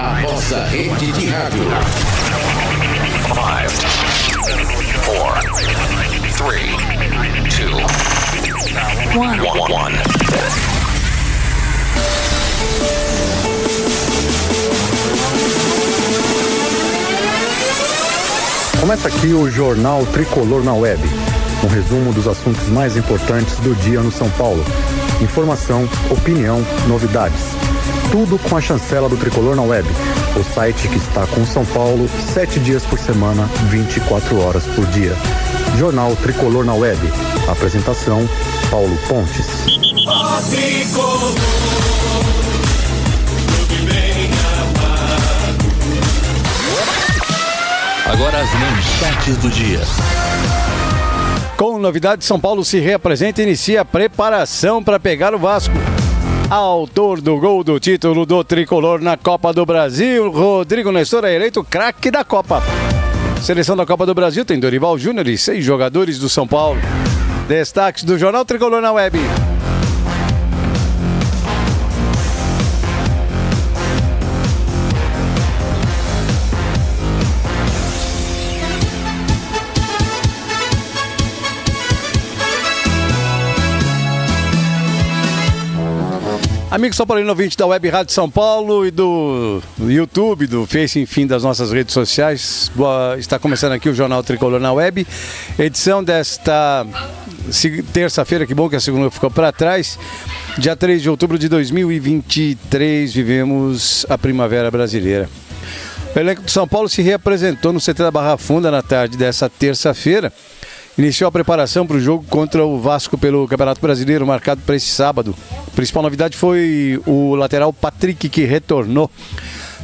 A nossa rede de rádio. 5, 4, 3, 2, 1. Começa aqui o Jornal Tricolor na Web, um resumo dos assuntos mais importantes do dia no São Paulo. Informação, opinião, novidades. Tudo com a chancela do Tricolor na Web, o site que está com São Paulo 7 dias por semana, 24 horas por dia. Jornal Tricolor na Web. Apresentação, Paulo Pontes. Agora as manchetes do dia. Com novidade, São Paulo se reapresenta e inicia a preparação para pegar o Vasco. Autor do gol do título do Tricolor na Copa do Brasil, Rodrigo Nestor é eleito craque da Copa. Seleção da Copa do Brasil tem Dorival Júnior e 6 jogadores do São Paulo. Destaques do Jornal Tricolor na Web. Amigo São Paulino ouvinte da Web Rádio São Paulo e do YouTube, do Face, enfim, das nossas redes sociais. Está começando aqui o Jornal Tricolor na Web. Edição desta terça-feira, que bom que a segunda ficou para trás. Dia 3 de outubro de 2023, vivemos a Primavera Brasileira. O elenco do São Paulo se reapresentou no CT da Barra Funda na tarde dessa terça-feira. Iniciou a preparação para o jogo contra o Vasco pelo Campeonato Brasileiro, marcado para esse sábado. A principal novidade foi o lateral Patrick, que retornou.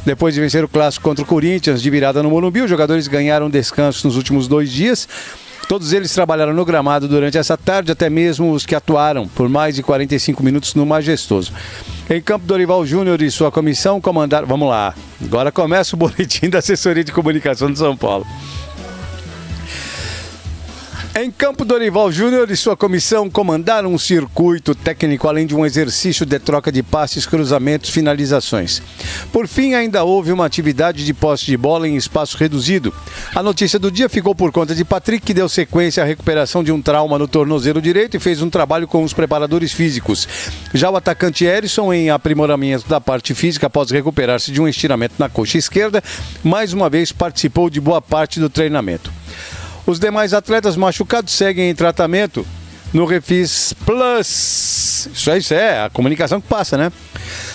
Depois de vencer o clássico contra o Corinthians, de virada no Morumbi, os jogadores ganharam descanso nos últimos 2 dias. Todos eles trabalharam no gramado durante essa tarde, até mesmo os que atuaram por mais de 45 minutos no Majestoso. Em campo, Dorival Júnior e sua comissão comandaram... Vamos lá, agora começa o boletim da assessoria de comunicação de São Paulo. Em campo, Dorival Júnior e sua comissão comandaram um circuito técnico, além de um exercício de troca de passes, cruzamentos, finalizações. Por fim, ainda houve uma atividade de posse de bola em espaço reduzido. A notícia do dia ficou por conta de Patrick, que deu sequência à recuperação de um trauma no tornozelo direito e fez um trabalho com os preparadores físicos. Já o atacante Erisson, em aprimoramento da parte física após recuperar-se de um estiramento na coxa esquerda, mais uma vez participou de boa parte do treinamento. Os demais atletas machucados seguem em tratamento no Refis Plus. Isso é a comunicação que passa, né?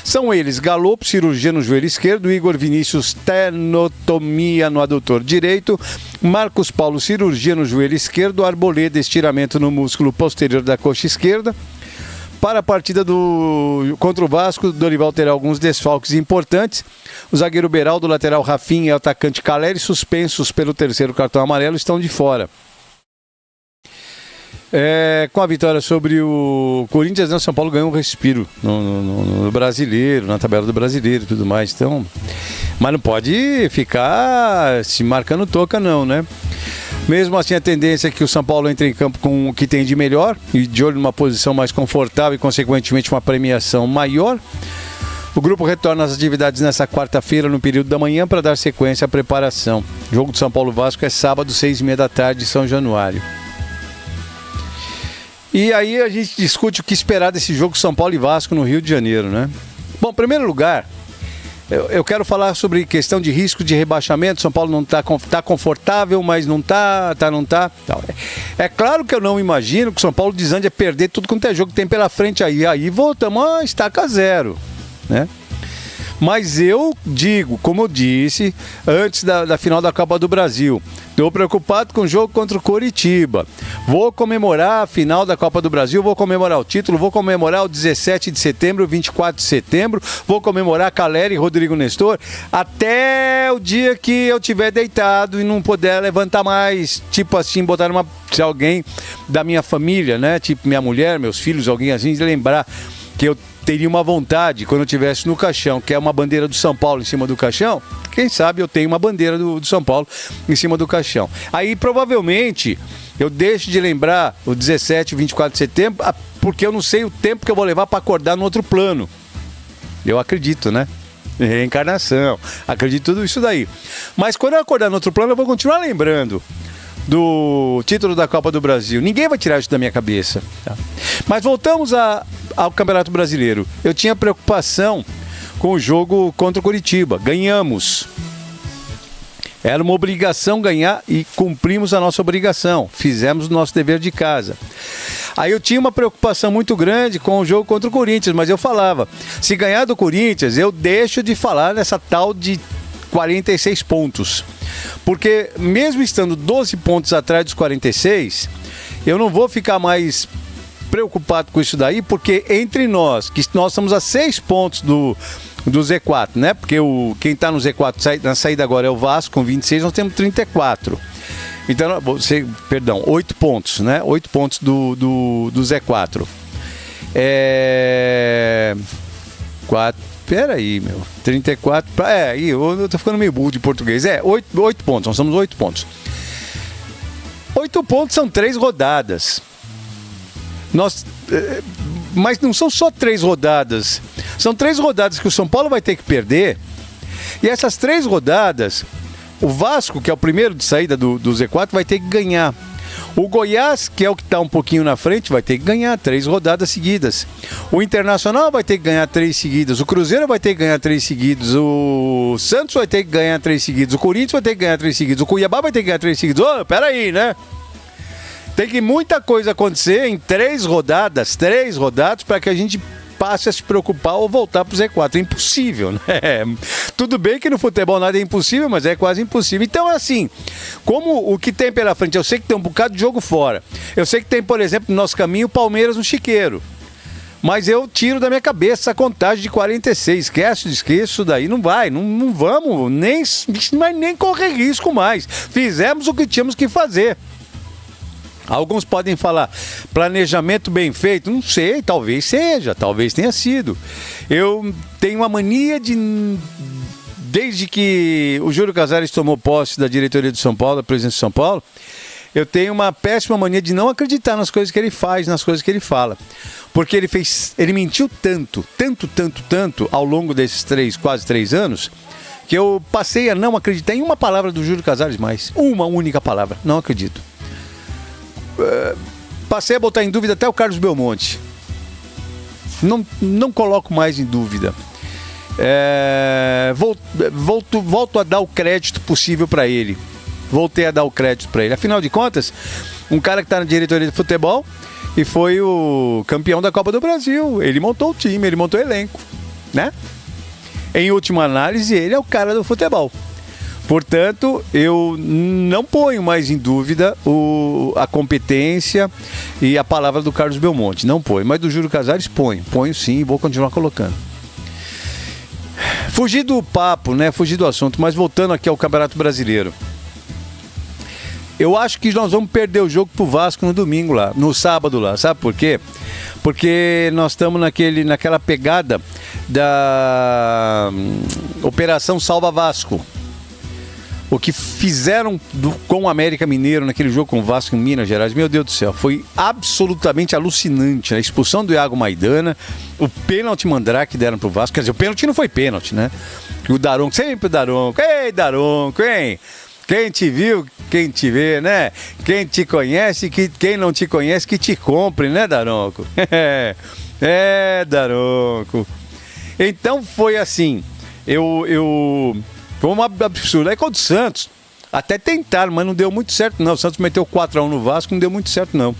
São eles: Galopo, cirurgia no joelho esquerdo; Igor Vinícius, tenotomia no adutor direito; Marcos Paulo, cirurgia no joelho esquerdo; Arboleda, estiramento no músculo posterior da coxa esquerda. Para a partida contra o Vasco, Dorival terá alguns desfalques importantes. O zagueiro Beraldo, o lateral Rafinha e o atacante Caleri, suspensos pelo 3º cartão amarelo, estão de fora. Com a vitória sobre o Corinthians, o São Paulo ganhou um respiro no Brasileiro, na tabela do Brasileiro e tudo mais. Então, mas não pode ficar se marcando toca não, né? Mesmo assim, a tendência é que o São Paulo entre em campo com o que tem de melhor e de olho numa posição mais confortável e, consequentemente, uma premiação maior. O grupo retorna às atividades nessa quarta-feira, no período da manhã, para dar sequência à preparação. O jogo do São Paulo Vasco é sábado, 6h30 da tarde, em São Januário. E aí a gente discute o que esperar desse jogo São Paulo e Vasco no Rio de Janeiro, né? Bom, em primeiro lugar, eu quero falar sobre questão de risco de rebaixamento. São Paulo não está confortável, mas não está. É claro que eu não imagino que o São Paulo desande a perder tudo quanto é jogo que tem pela frente aí. Aí voltamos a estaca zero, né? Mas eu digo, como eu disse, antes da final da Copa do Brasil, estou preocupado com o jogo contra o Coritiba. Vou comemorar a final da Copa do Brasil, vou comemorar o título, vou comemorar o 17 de setembro, o 24 de setembro, vou comemorar Caleri e Rodrigo Nestor, até o dia que eu estiver deitado e não puder levantar mais. Tipo assim, botar se alguém da minha família, né? Tipo minha mulher, meus filhos, alguém assim, lembrar que eu teria uma vontade, quando eu estivesse no caixão, que é uma bandeira do São Paulo em cima do caixão, quem sabe eu tenho uma bandeira do São Paulo em cima do caixão. Aí, provavelmente, eu deixo de lembrar o 17 e 24 de setembro, porque eu não sei o tempo que eu vou levar para acordar no outro plano. Eu acredito, né? Reencarnação. Acredito em tudo isso daí. Mas quando eu acordar no outro plano, eu vou continuar lembrando do título da Copa do Brasil. Ninguém vai tirar isso da minha cabeça. Tá? Mas voltamos ao Campeonato Brasileiro. Eu tinha preocupação com o jogo contra o Coritiba. Ganhamos. Era uma obrigação ganhar e cumprimos a nossa obrigação. Fizemos o nosso dever de casa. Aí eu tinha uma preocupação muito grande com o jogo contra o Corinthians, mas eu falava, se ganhar do Corinthians, eu deixo de falar nessa tal de 46 pontos. Porque mesmo estando 12 pontos atrás dos 46, eu não vou ficar mais preocupado com isso daí, porque entre nós, que nós estamos a 6 pontos do Z4, né? Porque quem está no Z4 na saída agora é o Vasco com 26, nós temos 34. Então, 8 pontos, né? 8 pontos do Z4. Peraí, meu. 34. Eu tô ficando meio burro de português. 8 pontos, nós somos 8 pontos. 8 pontos são 3 rodadas. Mas não são só 3 rodadas. São 3 rodadas que o São Paulo vai ter que perder. E essas 3 rodadas, o Vasco, que é o primeiro de saída do Z4, vai ter que ganhar. O Goiás, que é o que está um pouquinho na frente, vai ter que ganhar 3 rodadas seguidas. O Internacional vai ter que ganhar 3 seguidas. O Cruzeiro vai ter que ganhar 3 seguidos. O Santos vai ter que ganhar 3 seguidos. O Corinthians vai ter que ganhar 3 seguidos. O Cuiabá vai ter que ganhar 3 seguidos. Peraí, né? Tem que muita coisa acontecer em 3 rodadas para que a gente passe a se preocupar ou voltar pro Z4. É impossível, né? Tudo bem que no futebol nada é impossível, mas é quase impossível. Então, assim, como o que tem pela frente, eu sei que tem um bocado de jogo fora. Eu sei que tem, por exemplo, no nosso caminho, o Palmeiras no Chiqueiro. Mas eu tiro da minha cabeça essa contagem de 46. Esquece isso daí, não vai. Não vamos nem correr risco mais. Fizemos o que tínhamos que fazer. Alguns podem falar, planejamento bem feito, não sei, talvez seja, talvez tenha sido. Eu tenho uma mania desde que o Júlio Casares tomou posse da diretoria do São Paulo, da presidência de São Paulo, eu tenho uma péssima mania de não acreditar nas coisas que ele faz, nas coisas que ele fala. Porque ele mentiu tanto ao longo desses quase 3 anos, que eu passei a não acreditar em uma palavra do Júlio Casares mais. Uma única palavra, não acredito. Passei a botar em dúvida até o Carlos Belmonte. Não coloco mais em dúvida. Volto a dar o crédito possível para ele. Voltei a dar o crédito para ele. Afinal de contas, um cara que está na diretoria de futebol e foi o campeão da Copa do Brasil. Ele montou o time, ele montou o elenco, né? Em última análise, ele é o cara do futebol. Portanto, eu não ponho mais em dúvida a competência e a palavra do Carlos Belmonte. Não ponho, mas do Júlio Casares ponho sim e vou continuar colocando. Fugir do papo, né? Fugir do assunto, mas voltando aqui ao Campeonato Brasileiro. Eu acho que nós vamos perder o jogo pro Vasco no domingo lá, no sábado lá. Sabe por quê? Porque nós estamos naquela pegada da Operação Salva Vasco. O que fizeram com o América Mineiro naquele jogo com o Vasco em Minas Gerais, meu Deus do céu, foi absolutamente alucinante. A expulsão do Iago Maidana, o pênalti mandrake que deram pro Vasco. Quer dizer, o pênalti não foi pênalti, né? O Daronco, sempre o Daronco. Ei, Daronco, hein? Quem te viu, quem te vê, né? Quem te conhece, quem não te conhece, que te compre, né, Daronco? Daronco. Então foi assim, foi um absurdo. Aí contra o Santos, até tentaram, mas não deu muito certo não. O Santos meteu 4-1 no Vasco, não deu muito certo não.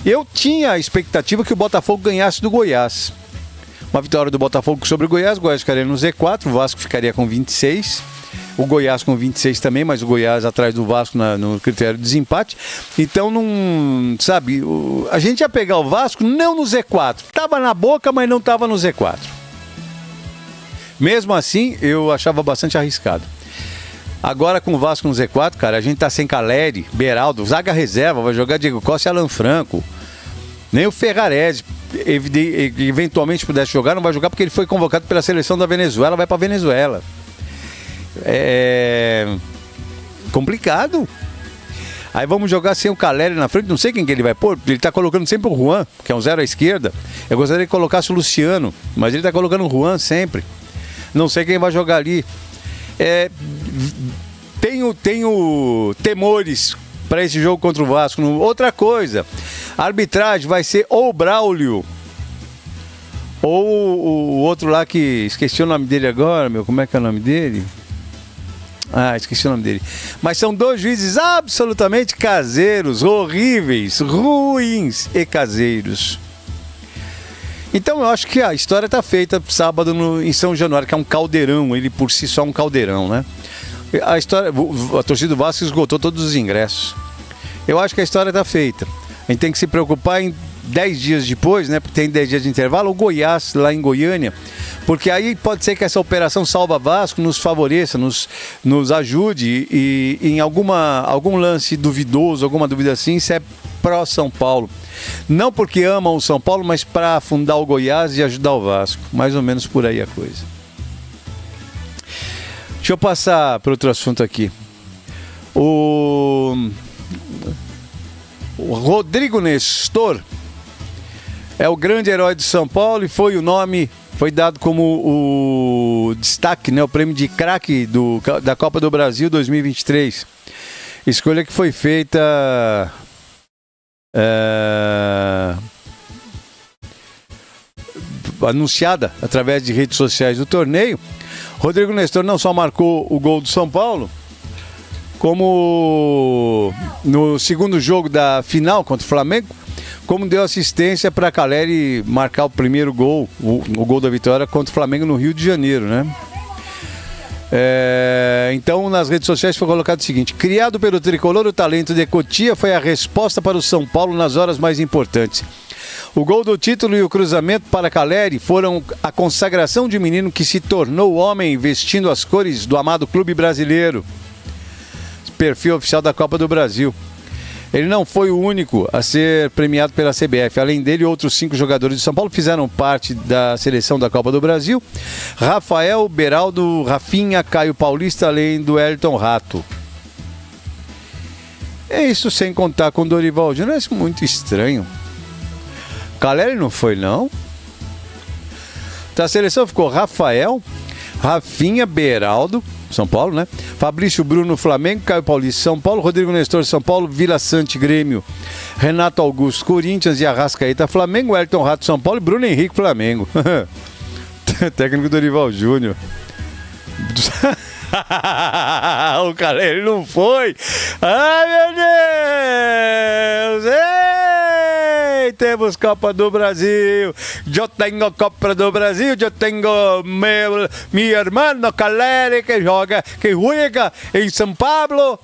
Eu tinha a expectativa que o Botafogo ganhasse do Goiás. Uma vitória do Botafogo sobre o Goiás ficaria no Z4, o Vasco ficaria com 26, o Goiás com 26 também, mas o Goiás atrás do Vasco no critério de desempate. Então, a gente ia pegar o Vasco não no Z4, estava na boca, mas não estava no Z4. Mesmo assim, eu achava bastante arriscado. Agora com o Vasco no Z4, cara, a gente tá sem Caleri, Beraldo, zaga reserva, vai jogar Diego Costa e Alan Franco. Nem o Ferrarese, eventualmente pudesse jogar, não vai jogar porque ele foi convocado pela seleção da Venezuela, vai pra Venezuela. É complicado. Aí vamos jogar sem o Caleri na frente, não sei quem que ele vai pôr, ele tá colocando sempre o Juan, que é um 0 à esquerda. Eu gostaria que colocasse o Luciano, mas ele tá colocando o Juan sempre. Não sei quem vai jogar ali. Tenho temores para esse jogo contra o Vasco. Outra coisa, a arbitragem vai ser ou o Braulio ou o outro lá que esqueci o nome dele agora, como é que é o nome dele? Esqueci o nome dele. Mas são 2 juízes absolutamente caseiros, horríveis, ruins e caseiros. Então eu acho que a história está feita sábado em São Januário, que é um caldeirão, ele por si só é um caldeirão, né? A torcida do Vasco esgotou todos os ingressos. Eu acho que a história está feita. A gente tem que se preocupar em 10 dias depois, né? Porque tem 10 dias de intervalo, o Goiás lá em Goiânia. Porque aí pode ser que essa operação Salva Vasco nos favoreça, nos ajude e em algum lance duvidoso, alguma dúvida assim, se é pró-São Paulo. Não porque amam o São Paulo, mas para afundar o Goiás e ajudar o Vasco. Mais ou menos por aí a coisa. Deixa eu passar para outro assunto aqui. O Rodrigo Nestor é o grande herói de São Paulo e foi dado como o destaque, né, o prêmio de craque da Copa do Brasil 2023. Escolha que foi feita anunciada através de redes sociais do torneio. Rodrigo Nestor não só marcou o gol do São Paulo, como no segundo jogo da final contra o Flamengo, como deu assistência para Caleri marcar o primeiro gol, o gol da vitória contra o Flamengo no Rio de Janeiro, né? Então nas redes sociais foi colocado o seguinte: criado pelo tricolor, o talento de Cotia foi a resposta para o São Paulo nas horas mais importantes. O gol do título e o cruzamento para Caleri foram a consagração de um menino que se tornou homem vestindo as cores do amado clube brasileiro. Perfil oficial da Copa do Brasil. Ele não foi o único a ser premiado pela CBF. Além dele, outros 5 jogadores de São Paulo fizeram parte da seleção da Copa do Brasil: Rafael, Beraldo, Rafinha, Caio Paulista, além do Elton Rato. É isso sem contar com o Dorival Júnior. É muito estranho. Caleri não foi, não. Da seleção ficou Rafael, Rafinha, Beraldo, São Paulo, né? Fabrício Bruno, Flamengo, Caio Paulista, São Paulo, Rodrigo Nestor, São Paulo, Vila Sante, Grêmio, Renato Augusto, Corinthians e Arrascaeta, Flamengo, Elton Rato, São Paulo e Bruno Henrique, Flamengo. Técnico Dorival Júnior. O cara, ele não foi. Ai, meu Deus! Ei, temos Copa do Brasil. Eu tenho Copa do Brasil. Eu tenho meu irmão Caleri que joga em São Paulo.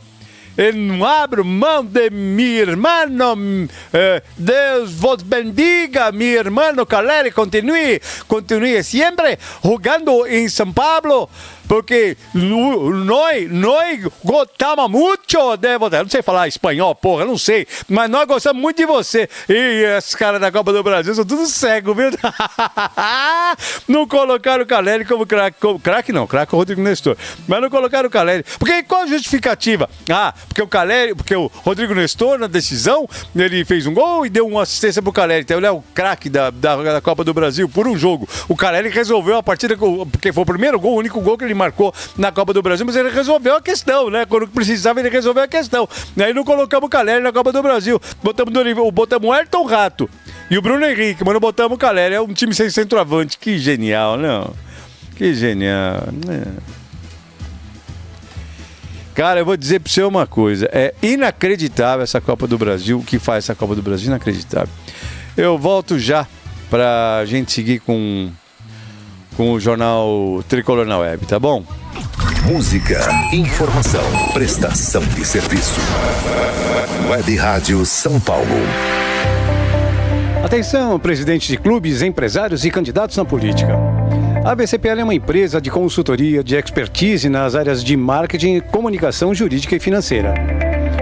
Eu não abro mão de meu irmão. Deus vos bendiga, meu irmão Caleri. Continue sempre jogando em São Paulo. Porque nós gostamos muito de você. Eu não sei falar espanhol, porra, não sei. Mas nós gostamos muito de você. E esses caras da Copa do Brasil são tudo cegos, viu? Não colocaram o Caleri como craque. Craque não, craque é o Rodrigo Nestor. Mas não colocaram o Caleri. Porque qual a justificativa? Porque o Rodrigo Nestor, na decisão, ele fez um gol e deu uma assistência pro Caleri. Então ele é o craque da Copa do Brasil por um jogo. O Caleri resolveu a partida, porque foi o primeiro gol, o único gol que ele marcou na Copa do Brasil, mas ele resolveu a questão, né? Quando precisava, ele resolveu a questão. Aí não colocamos o Caleri na Copa do Brasil. Botamos o Elton Rato e o Bruno Henrique, mas não botamos o Caleri. É um time sem centroavante. Que genial, não? Que genial, né? Cara, eu vou dizer pra você uma coisa. É inacreditável essa Copa do Brasil. O que faz essa Copa do Brasil? Inacreditável. Eu volto já pra gente seguir com o jornal Tricolor na Web, tá bom? Música, informação, prestação de serviço. Web Rádio São Paulo. Atenção, presidentes de clubes, empresários e candidatos na política. A VCPL é uma empresa de consultoria de expertise nas áreas de marketing, comunicação jurídica e financeira.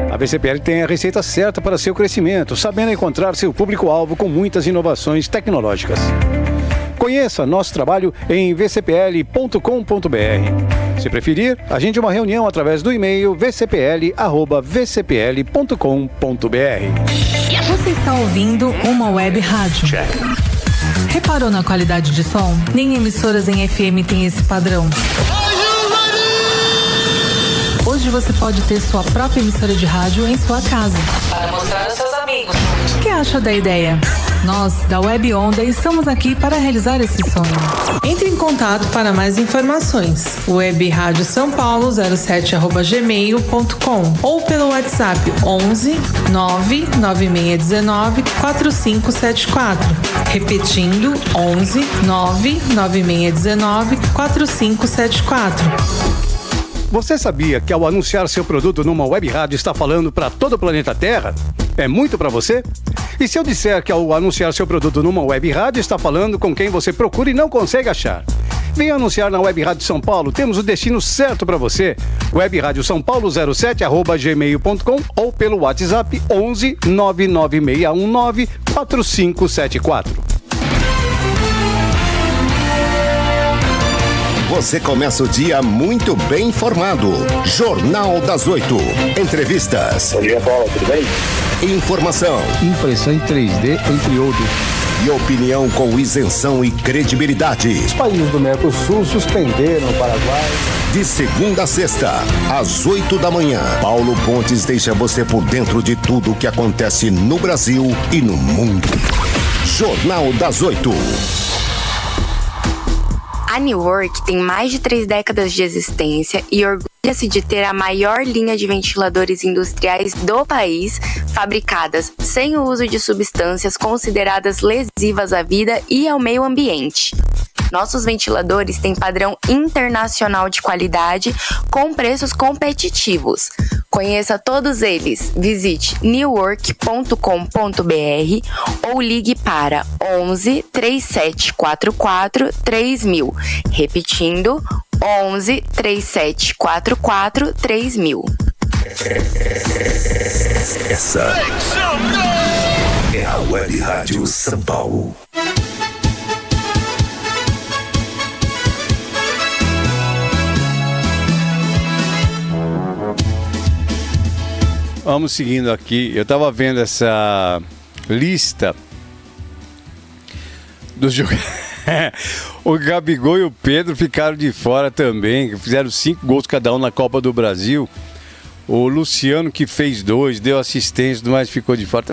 A VCPL tem a receita certa para seu crescimento, sabendo encontrar seu público-alvo com muitas inovações tecnológicas. Conheça nosso trabalho em vcpl.com.br. Se preferir, agende uma reunião através do e-mail vcpl@vcpl.com.br. Você está ouvindo uma web rádio. Reparou na qualidade de som? Nem emissoras em FM tem esse padrão. Hoje você pode ter sua própria emissora de rádio em sua casa. Para mostrar aos seus amigos. O que acha da ideia? Nós, da Web Onda, estamos aqui para realizar esse sonho. Entre em contato para mais informações. webradio.sampaulo07@gmail.com ou pelo WhatsApp 11 99619 4574. Repetindo, 11 99619 4574. Você sabia que ao anunciar seu produto numa web rádio está falando para todo o planeta Terra? É muito para você? E se eu disser que ao anunciar seu produto numa web rádio está falando com quem você procura e não consegue achar? Venha anunciar na Web Rádio São Paulo, temos o destino certo para você. Web Rádio São Paulo 07@gmail.com ou pelo WhatsApp 11 99619 4574. Você começa o dia muito bem informado. Jornal das 8. Entrevistas. Bom dia, Paulo. Tudo bem? Informação. Impressão em 3D, entre outros. E opinião com isenção e credibilidade. Os países do Mercosul suspenderam o Paraguai. De segunda a sexta, às 8 da manhã, Paulo Pontes deixa você por dentro de tudo o que acontece no Brasil e no mundo. Jornal das 8. A New Work tem mais de 3 décadas de existência e orgulha-se de ter a maior linha de ventiladores industriais do país, fabricadas sem o uso de substâncias consideradas lesivas à vida e ao meio ambiente. Nossos ventiladores têm padrão internacional de qualidade com preços competitivos. Conheça todos eles. Visite newwork.com.br ou ligue para 11 3744 3000. Repetindo, 11 3744 3000. Essa é a Web Rádio São Paulo. Vamos seguindo aqui. Eu estava vendo essa lista dos jogadores. O Gabigol e o Pedro ficaram de fora também. Fizeram 5 gols cada um na Copa do Brasil. O Luciano, que fez 2, deu assistência, mas ficou de fora.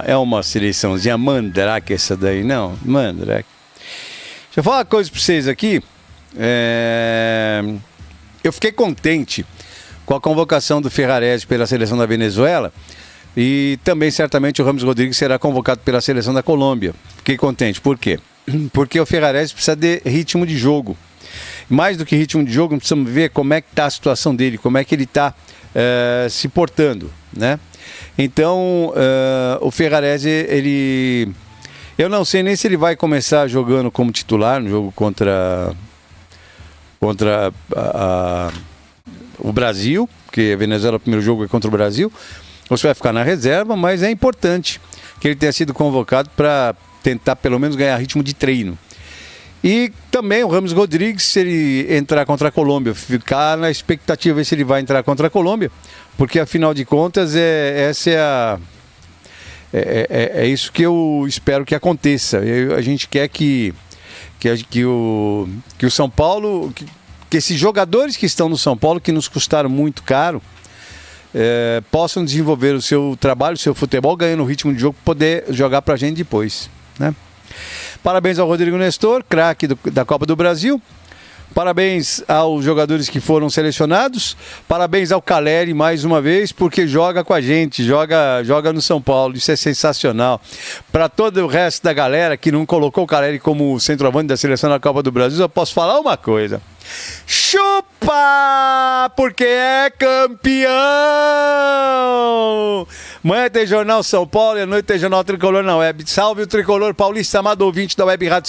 É uma seleçãozinha mandrake essa daí, não? Mandrake. Deixa eu falar uma coisa para vocês aqui. Eu fiquei contente com a convocação do Ferrarese pela seleção da Venezuela e também certamente o Rames Rodrigues será convocado pela seleção da Colômbia. Fiquei contente, por quê? Porque o Ferrarese precisa de ritmo de jogo. Mais do que ritmo de jogo, precisamos ver como é que está a situação dele, como é que ele está se portando, né? Então, o Ferrarese, eu não sei nem se ele vai começar jogando como titular no jogo contra o Brasil, porque a Venezuela, o primeiro jogo é contra o Brasil, ou se vai ficar na reserva, mas é importante que ele tenha sido convocado para tentar pelo menos ganhar ritmo de treino. E também o Rames Rodrigues, se ele entrar contra a Colômbia, ficar na expectativa de ver se ele vai entrar contra a Colômbia, porque afinal de contas é isso que eu espero que aconteça. A gente quer que o São Paulo, que esses jogadores que estão no São Paulo, que nos custaram muito caro, possam desenvolver o seu trabalho, o seu futebol, ganhando o ritmo de jogo, poder jogar pra gente depois, né? Parabéns ao Rodrigo Nestor, craque da Copa do Brasil. Parabéns aos jogadores que foram selecionados. Parabéns ao Caleri mais uma vez, porque joga com a gente, joga no São Paulo. Isso é sensacional. Para todo o resto da galera que não colocou o Caleri como centroavante da seleção da Copa do Brasil, eu posso falar uma coisa: chupa! Porque é campeão! Manhã tem Jornal São Paulo e à noite tem Jornal Tricolor na Web. Salve o Tricolor paulista, amado ouvinte da Web Rádio